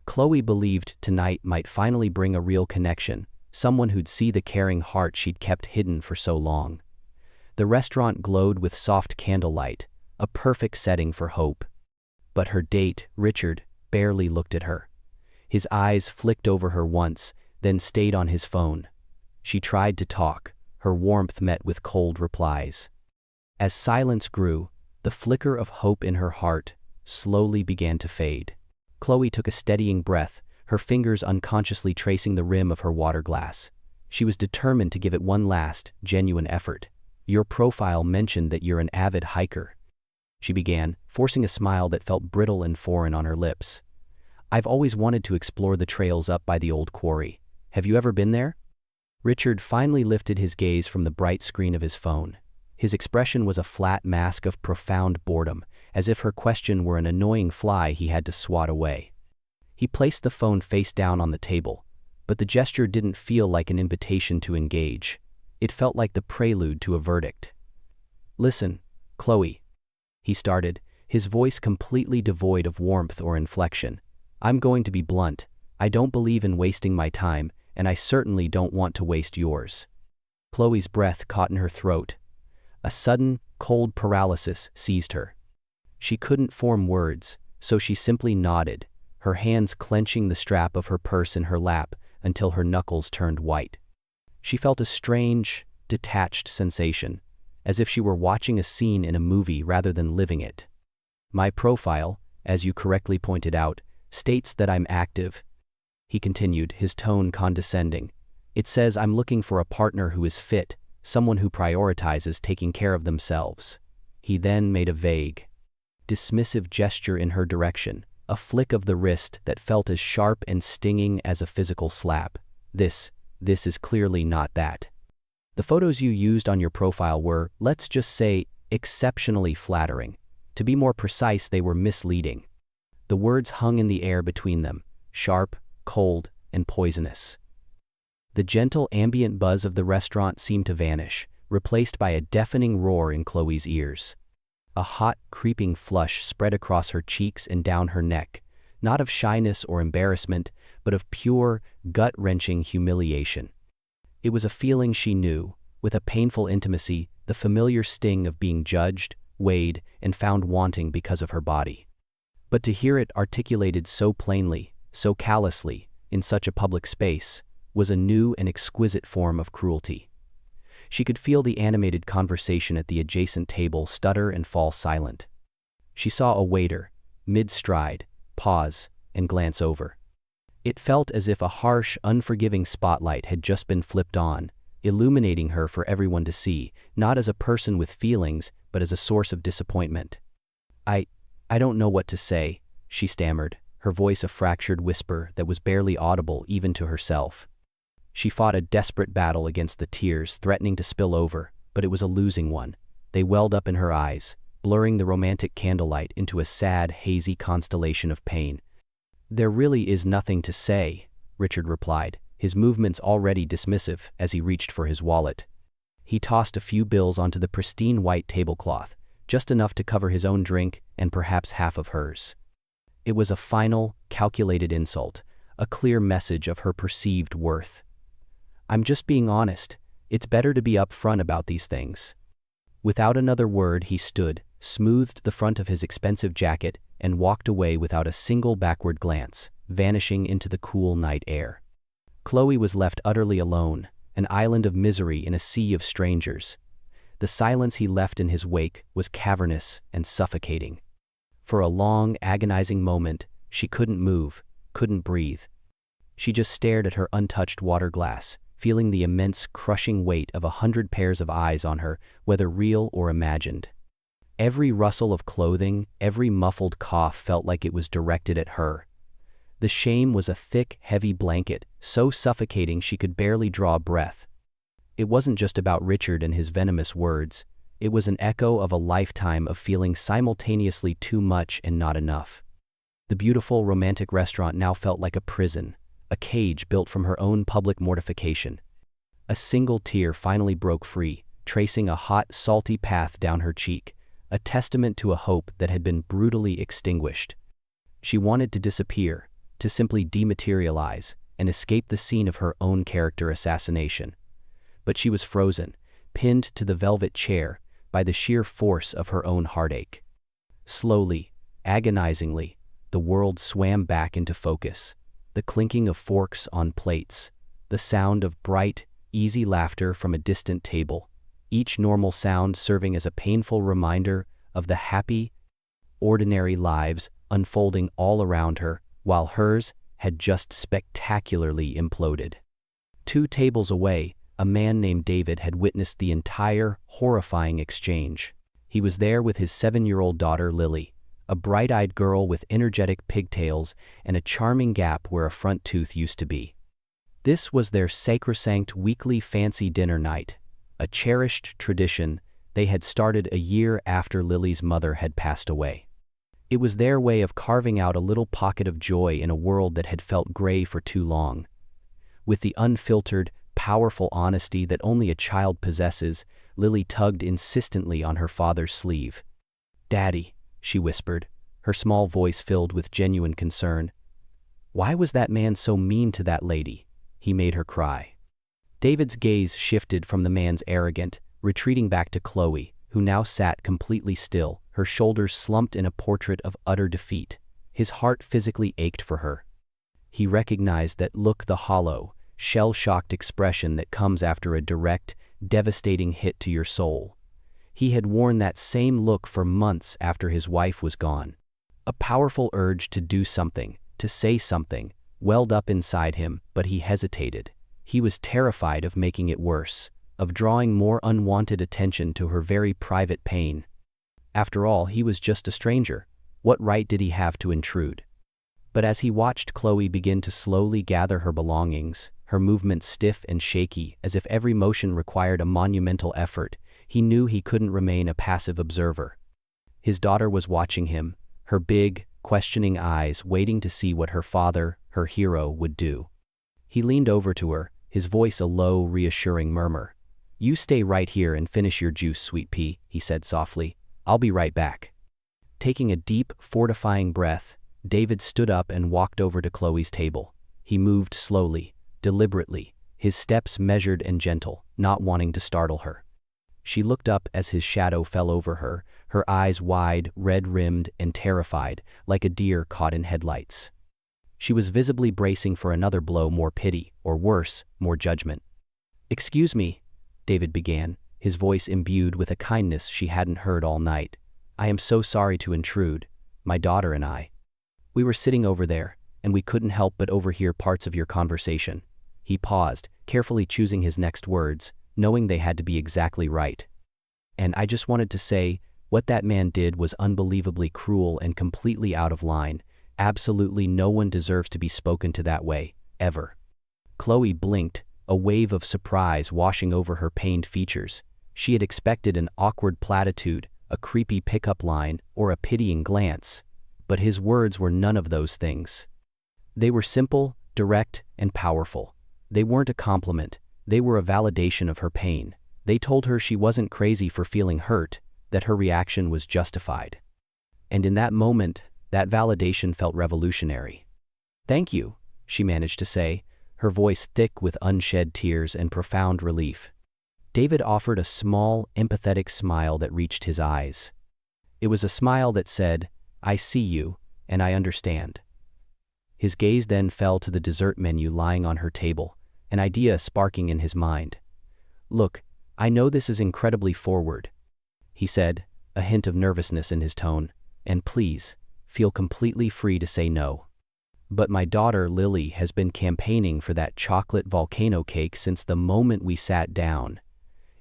Chloe believed tonight might finally bring a real connection, someone who'd see the caring heart she'd kept hidden for so long. The restaurant glowed with soft candlelight, a perfect setting for hope. But her date, Richard, barely looked at her. His eyes flicked over her once, then stayed on his phone. She tried to talk, her warmth met with cold replies. As silence grew, the flicker of hope in her heart slowly began to fade. Chloe took a steadying breath, her fingers unconsciously tracing the rim of her water glass. She was determined to give it one last, genuine effort. "Your profile mentioned that you're an avid hiker," she began, forcing a smile that felt brittle and foreign on her lips. "I've always wanted to explore the trails up by the old quarry. Have you ever been there?" Richard finally lifted his gaze from the bright screen of his phone. His expression was a flat mask of profound boredom, as if her question were an annoying fly he had to swat away. He placed the phone face down on the table, but the gesture didn't feel like an invitation to engage. It felt like the prelude to a verdict. "Listen, Chloe," he started, his voice completely devoid of warmth or inflection. "I'm going to be blunt. I don't believe in wasting my time, and I certainly don't want to waste yours." Chloe's breath caught in her throat. A sudden, cold paralysis seized her. She couldn't form words, so she simply nodded, her hands clenching the strap of her purse in her lap until her knuckles turned white. She felt a strange, detached sensation, as if she were watching a scene in a movie rather than living it. "My profile, as you correctly pointed out, states that I'm active," he continued, his tone condescending. "It says I'm looking for a partner who is fit, someone who prioritizes taking care of themselves." He then made a vague, dismissive gesture in her direction, a flick of the wrist that felt as sharp and stinging as a physical slap. This is clearly not that. The photos you used on your profile were, let's just say, exceptionally flattering. To be more precise, they were misleading." The words hung in the air between them, sharp, cold, and poisonous. The gentle ambient buzz of the restaurant seemed to vanish, replaced by a deafening roar in Chloe's ears. A hot, creeping flush spread across her cheeks and down her neck, not of shyness or embarrassment, but of pure, gut-wrenching humiliation. It was a feeling she knew, with a painful intimacy, the familiar sting of being judged, weighed, and found wanting because of her body. But to hear it articulated so plainly, so callously, in such a public space, was a new and exquisite form of cruelty. She could feel the animated conversation at the adjacent table stutter and fall silent. She saw a waiter, mid-stride, pause, and glance over. It felt as if a harsh, unforgiving spotlight had just been flipped on, illuminating her for everyone to see, not as a person with feelings, but as a source of disappointment. I don't know what to say," she stammered, her voice a fractured whisper that was barely audible even to herself. She fought a desperate battle against the tears threatening to spill over, but it was a losing one. They welled up in her eyes, blurring the romantic candlelight into a sad, hazy constellation of pain. "There really is nothing to say," Richard replied, his movements already dismissive as he reached for his wallet. He tossed a few bills onto the pristine white tablecloth, just enough to cover his own drink and perhaps half of hers. It was a final, calculated insult, a clear message of her perceived worth. "I'm just being honest. It's better to be upfront about these things." Without another word, he stood, smoothed the front of his expensive jacket, and walked away without a single backward glance, vanishing into the cool night air. Chloe was left utterly alone, an island of misery in a sea of strangers. The silence he left in his wake was cavernous and suffocating. For a long, agonizing moment, she couldn't move, couldn't breathe. She just stared at her untouched water glass, feeling the immense, crushing weight of 100 pairs of eyes on her, whether real or imagined. Every rustle of clothing, every muffled cough felt like it was directed at her. The shame was a thick, heavy blanket, so suffocating she could barely draw a breath. It wasn't just about Richard and his venomous words. It was an echo of a lifetime of feeling simultaneously too much and not enough. The beautiful, romantic restaurant now felt like a prison, a cage built from her own public mortification. A single tear finally broke free, tracing a hot, salty path down her cheek, a testament to a hope that had been brutally extinguished. She wanted to disappear, to simply dematerialize and escape the scene of her own character assassination. But she was frozen, pinned to the velvet chair by the sheer force of her own heartache. Slowly, agonizingly, the world swam back into focus. The clinking of forks on plates, the sound of bright, easy laughter from a distant table, each normal sound serving as a painful reminder of the happy, ordinary lives unfolding all around her, while hers had just spectacularly imploded. 2 tables away, a man named David had witnessed the entire, horrifying exchange. He was there with his 7-year-old daughter Lily, a bright-eyed girl with energetic pigtails and a charming gap where a front tooth used to be. This was their sacrosanct weekly fancy dinner night, a cherished tradition they had started a year after Lily's mother had passed away. It was their way of carving out a little pocket of joy in a world that had felt gray for too long. With the unfiltered, powerful honesty that only a child possesses, Lily tugged insistently on her father's sleeve. "Daddy," she whispered, her small voice filled with genuine concern. "Why was that man so mean to that lady?" He made her cry. David's gaze shifted from the man's arrogant, retreating back to Chloe, who now sat completely still, her shoulders slumped in a portrait of utter defeat. His heart physically ached for her. He recognized that look, the hollow, shell-shocked expression that comes after a direct, devastating hit to your soul. He had worn that same look for months after his wife was gone. A powerful urge to do something, to say something, welled up inside him, but he hesitated. He was terrified of making it worse, of drawing more unwanted attention to her very private pain. After all, he was just a stranger. What right did he have to intrude? But as he watched Chloe begin to slowly gather her belongings, her movements stiff and shaky as if every motion required a monumental effort, he knew he couldn't remain a passive observer. His daughter was watching him, her big, questioning eyes waiting to see what her father, her hero, would do. He leaned over to her, his voice a low, reassuring murmur. "You stay right here and finish your juice, sweet pea," he said softly. "I'll be right back." Taking a deep, fortifying breath, David stood up and walked over to Chloe's table. He moved slowly, deliberately, his steps measured and gentle, not wanting to startle her. She looked up as his shadow fell over her, her eyes wide, red-rimmed, and terrified, like a deer caught in headlights. She was visibly bracing for another blow, more pity, or worse, more judgment. "Excuse me," David began, his voice imbued with a kindness she hadn't heard all night. "I am so sorry to intrude. My daughter and I. We were sitting over there, and we couldn't help but overhear parts of your conversation." He paused, carefully choosing his next words, knowing they had to be exactly right. "And I just wanted to say, what that man did was unbelievably cruel and completely out of line. Absolutely no one deserves to be spoken to that way, ever." Chloe blinked, a wave of surprise washing over her pained features. She had expected an awkward platitude, a creepy pickup line, or a pitying glance. But his words were none of those things. They were simple, direct, and powerful. They weren't a compliment, they were a validation of her pain. They told her she wasn't crazy for feeling hurt, that her reaction was justified. And in that moment, that validation felt revolutionary. "Thank you," she managed to say, her voice thick with unshed tears and profound relief. David offered a small, empathetic smile that reached his eyes. It was a smile that said, "I see you, and I understand." His gaze then fell to the dessert menu lying on her table, an idea sparking in his mind. "Look, I know this is incredibly forward," he said, a hint of nervousness in his tone, "and please, feel completely free to say no. But my daughter Lily has been campaigning for that chocolate volcano cake since the moment we sat down.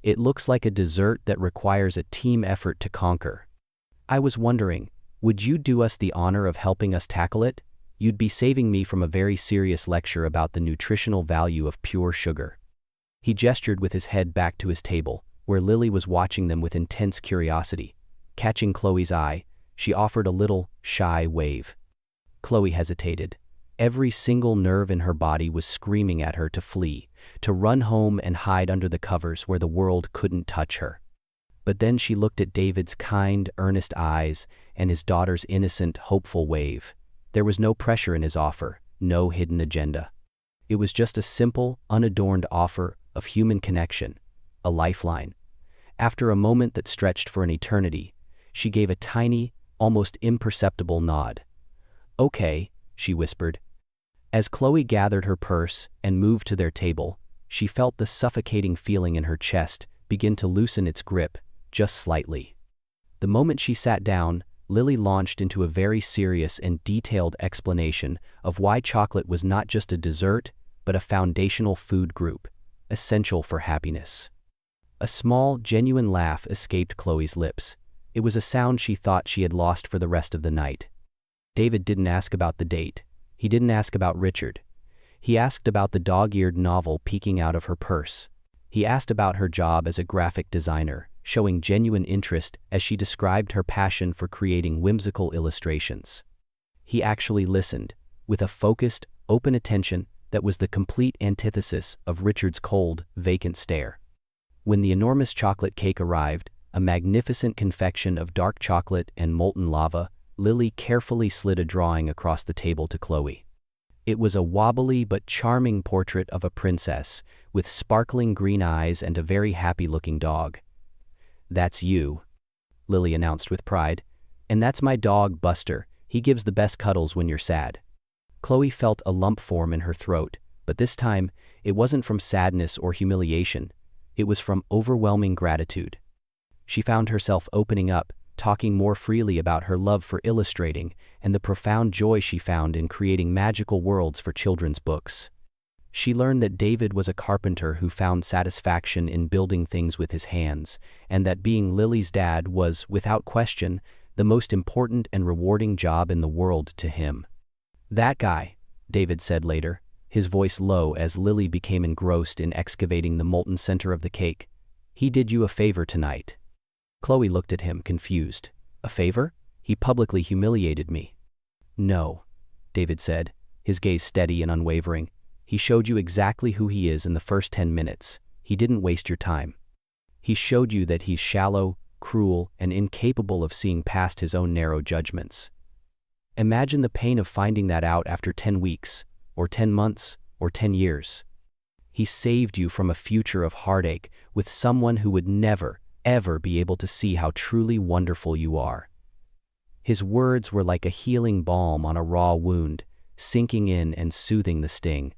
It looks like a dessert that requires a team effort to conquer. I was wondering, would you do us the honor of helping us tackle it? You'd be saving me from a very serious lecture about the nutritional value of pure sugar." He gestured with his head back to his table, where Lily was watching them with intense curiosity. Catching Chloe's eye, she offered a little, shy wave. Chloe hesitated. Every single nerve in her body was screaming at her to flee, to run home and hide under the covers where the world couldn't touch her. But then she looked at David's kind, earnest eyes and his daughter's innocent, hopeful wave. There was no pressure in his offer, no hidden agenda. It was just a simple, unadorned offer of human connection, a lifeline. After a moment that stretched for an eternity, she gave a tiny, almost imperceptible nod. "Okay," she whispered. As Chloe gathered her purse and moved to their table, she felt the suffocating feeling in her chest begin to loosen its grip, just slightly. The moment she sat down, Lily launched into a very serious and detailed explanation of why chocolate was not just a dessert, but a foundational food group, essential for happiness. A small, genuine laugh escaped Chloe's lips. It was a sound she thought she had lost for the rest of the night. David didn't ask about the date. He didn't ask about Richard. He asked about the dog-eared novel peeking out of her purse. He asked about her job as a graphic designer, showing genuine interest as she described her passion for creating whimsical illustrations. He actually listened, with a focused, open attention that was the complete antithesis of Richard's cold, vacant stare. When the enormous chocolate cake arrived, a magnificent confection of dark chocolate and molten lava, Lily carefully slid a drawing across the table to Chloe. It was a wobbly but charming portrait of a princess, with sparkling green eyes and a very happy-looking dog. "That's you," Lily announced with pride. "And that's my dog, Buster. He gives the best cuddles when you're sad." Chloe felt a lump form in her throat, but this time, it wasn't from sadness or humiliation. It was from overwhelming gratitude. She found herself opening up, talking more freely about her love for illustrating and the profound joy she found in creating magical worlds for children's books. She learned that David was a carpenter who found satisfaction in building things with his hands, and that being Lily's dad was, without question, the most important and rewarding job in the world to him. "That guy," David said later, his voice low as Lily became engrossed in excavating the molten center of the cake. "He did you a favor tonight." Chloe looked at him, confused. "A favor? He publicly humiliated me." "No," David said, his gaze steady and unwavering. "He showed you exactly who he is in the first 10 minutes. He didn't waste your time. He showed you that he's shallow, cruel, and incapable of seeing past his own narrow judgments. Imagine the pain of finding that out after 10 weeks, or 10 months, or 10 years. He saved you from a future of heartache with someone who would never, ever be able to see how truly wonderful you are." His words were like a healing balm on a raw wound, sinking in and soothing the sting.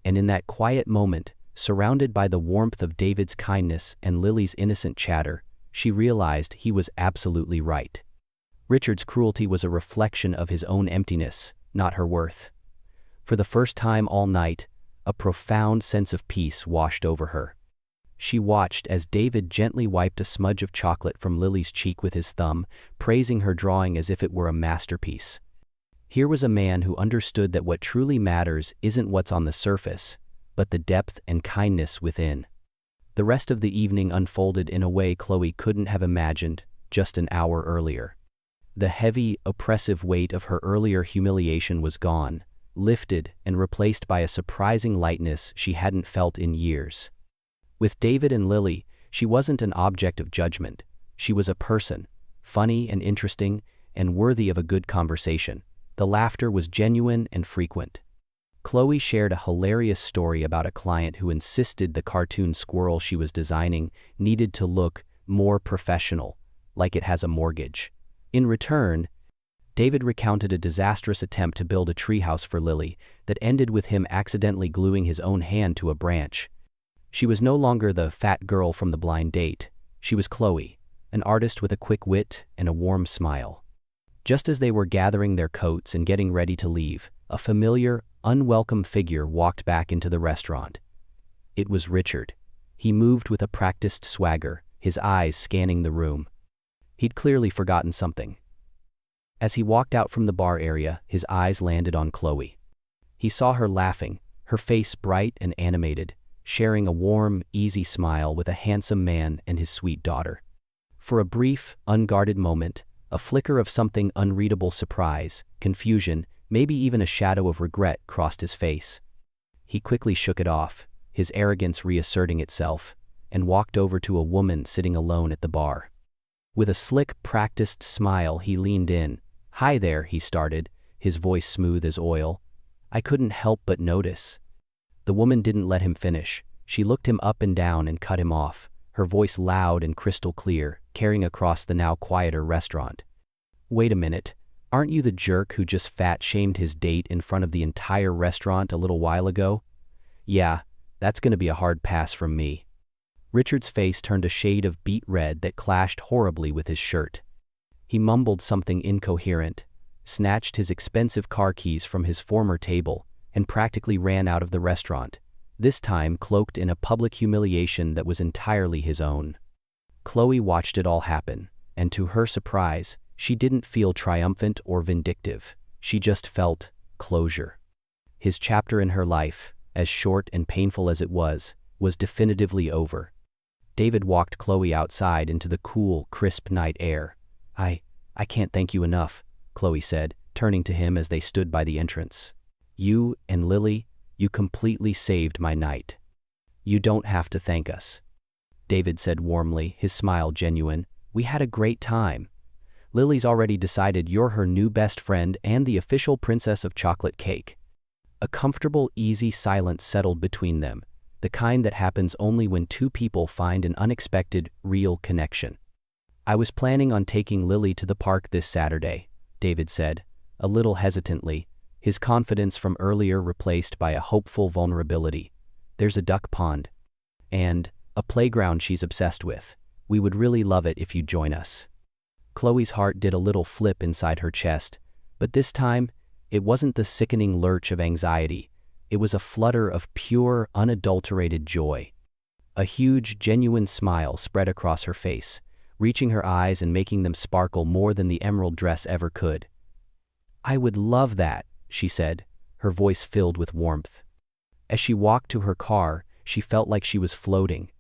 And in that quiet moment, surrounded by the warmth of David's kindness and Lily's innocent chatter, she realized he was absolutely right. Richard's cruelty was a reflection of his own emptiness, not her worth. For the first time all night, a profound sense of peace washed over her. She watched as David gently wiped a smudge of chocolate from Lily's cheek with his thumb, praising her drawing as if it were a masterpiece. Here was a man who understood that what truly matters isn't what's on the surface, but the depth and kindness within. The rest of the evening unfolded in a way Chloe couldn't have imagined just an hour earlier. The heavy, oppressive weight of her earlier humiliation was gone, lifted and replaced by a surprising lightness she hadn't felt in years. With David and Lily, she wasn't an object of judgment. She was a person, funny and interesting, and worthy of a good conversation. The laughter was genuine and frequent. Chloe shared a hilarious story about a client who insisted the cartoon squirrel she was designing needed to look more professional, like it has a mortgage. In return, David recounted a disastrous attempt to build a treehouse for Lily that ended with him accidentally gluing his own hand to a branch. She was no longer the fat girl from the blind date. She was Chloe, an artist with a quick wit and a warm smile. Just as they were gathering their coats and getting ready to leave, a familiar, unwelcome figure walked back into the restaurant. It was Richard. He moved with a practiced swagger, his eyes scanning the room. He'd clearly forgotten something. As he walked out from the bar area, his eyes landed on Chloe. He saw her laughing, her face bright and animated, sharing a warm, easy smile with a handsome man and his sweet daughter. For a brief, unguarded moment, a flicker of something unreadable surprise, confusion, maybe even a shadow of regret crossed his face. He quickly shook it off, his arrogance reasserting itself, and walked over to a woman sitting alone at the bar. With a slick, practiced smile, he leaned in. "Hi there," he started, his voice smooth as oil. I couldn't help but notice." The woman didn't let him finish. She looked him up and down and cut him off, her voice loud and crystal clear, carrying across the now quieter restaurant. "Wait a minute. Aren't you the jerk who just fat-shamed his date in front of the entire restaurant a little while ago?" "Yeah, that's gonna be a hard pass from me." Richard's face turned a shade of beet red that clashed horribly with his shirt. He mumbled something incoherent, snatched his expensive car keys from his former table, and practically ran out of the restaurant, this time cloaked in a public humiliation that was entirely his own. Chloe watched it all happen, and to her surprise, she didn't feel triumphant or vindictive. She just felt closure. His chapter in her life, as short and painful as it was definitively over. David walked Chloe outside into the cool, crisp night air. I can't thank you enough," Chloe said, turning to him as they stood by the entrance. "You and Lily, you completely saved my night." "You don't have to thank us," David said warmly, his smile genuine. "We had a great time. Lily's already decided you're her new best friend and the official princess of chocolate cake." A comfortable, easy silence settled between them, the kind that happens only when two people find an unexpected, real connection. "I was planning on taking Lily to the park this Saturday," David said, a little hesitantly, his confidence from earlier replaced by a hopeful vulnerability. "There's a duck pond. And a playground she's obsessed with. We would really love it if you'd join us." Chloe's heart did a little flip inside her chest, but this time, it wasn't the sickening lurch of anxiety. It was a flutter of pure, unadulterated joy. A huge, genuine smile spread across her face, reaching her eyes and making them sparkle more than the emerald dress ever could. "I would love that," she said, her voice filled with warmth. As she walked to her car, she felt like she was floating.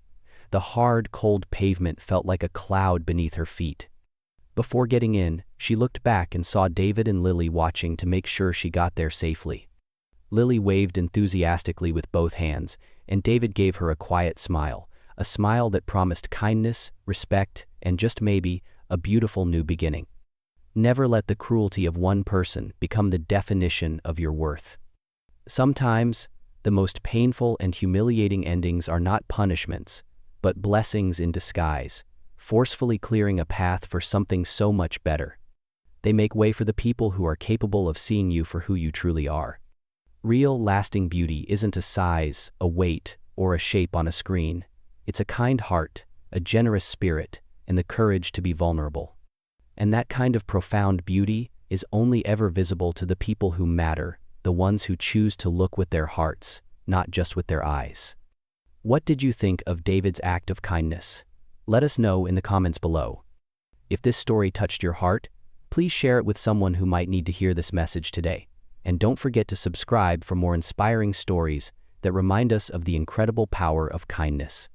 The hard, cold pavement felt like a cloud beneath her feet. Before getting in, she looked back and saw David and Lily watching to make sure she got there safely. Lily waved enthusiastically with both hands, and David gave her a quiet smile, a smile that promised kindness, respect, and just maybe, a beautiful new beginning. Never let the cruelty of one person become the definition of your worth. Sometimes, the most painful and humiliating endings are not punishments, but blessings in disguise, forcefully clearing a path for something so much better. They make way for the people who are capable of seeing you for who you truly are. Real, lasting beauty isn't a size, a weight, or a shape on a screen. It's a kind heart, a generous spirit, and the courage to be vulnerable. And that kind of profound beauty is only ever visible to the people who matter, the ones who choose to look with their hearts, not just with their eyes. What did you think of David's act of kindness? Let us know in the comments below. If this story touched your heart, please share it with someone who might need to hear this message today. And don't forget to subscribe for more inspiring stories that remind us of the incredible power of kindness.